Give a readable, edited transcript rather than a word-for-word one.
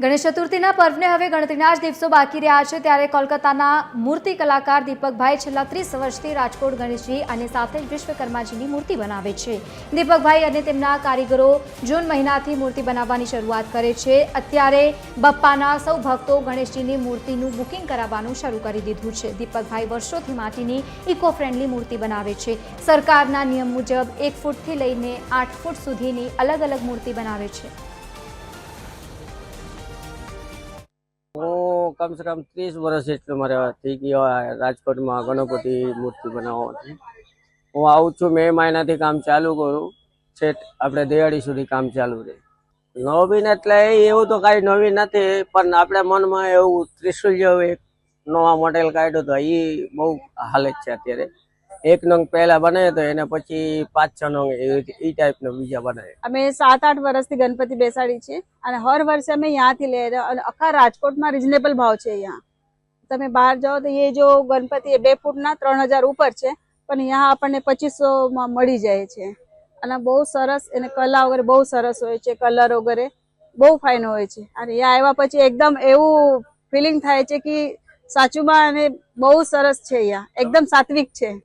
ગણેશ ચતુર્થીના પર્વને હવે ગણતરીના જ દિવસો બાકી રહ્યા છે ત્યારે કોલકાતાના મૂર્તિ કલાકાર દીપકભાઈ છેલ્લા 30 વર્ષથી રાજકોટ ગણેશજી અને સાથે જ વિશ્વકર્માજીની મૂર્તિ બનાવે છે। દીપકભાઈ અને તેમના કારીગરો જૂન મહિનાથી મૂર્તિ બનાવવાની શરૂઆત કરે છે। અત્યારે બપ્પાના સૌ ભક્તો ગણેશજીની મૂર્તિનું બુકિંગ કરાવવાનું શરૂ કરી દીધું છે। દીપકભાઈ વર્ષોથી માટીની ઇકો ફ્રેન્ડલી મૂર્તિ બનાવે છે। સરકારના નિયમ મુજબ 1 ફૂટથી લઈને 8 ફૂટ સુધીની અલગ અલગ મૂર્તિ બનાવે છે। कम से कम 30 वर्ष એટલે મારે થઈ ગયો રાજકોટમાં ગણપતિ મૂર્તિ બનાવવાની। હું આવું છું મે મહિનાથી કામ ચાલુ કરું છે, આપણે દિવાળી સુધી કામ ચાલુ રહે। નવીન એટલે એવું તો કાંઈ નવીન નથી, પણ આપણે મનમાં એવું ત્રિશુલ જેવું એક નવા મોડેલ કાઢ્યો તો એ બહુ હાલત છે અત્યારે। એક નંગ પહેલા બનાવ્યો તો એને પછી 5-6 નંગ એ ટાઈપનો બીજા બનાવ્યા। અમે 7-8 વર્ષથી ગણપતિ બેસાડી છે અને હર વર્ષે અમે અહીંયાથી લઈએ અને આખા રાજકોટમાં રિઝનેબલ ભાવ છે। અહીંયા તમે બહાર જાઓ તો એ જો ગણપતિ 2 ફૂટના 3000 ઉપર છે, પણ અહીંયા આપણને 2500 માં મળી જાય છે અને બહુ સરસ એને કલા વગેરે બહુ સરસ હોય છે, કલર વગેરે બહુ ફાઇન હોય છે અને અહીંયા આવ્યા પછી એકદમ એવું ફિલિંગ થાય છે કે સાચુંમાં અને બહુ સરસ છે, અહીંયા એકદમ સાત્વિક છે।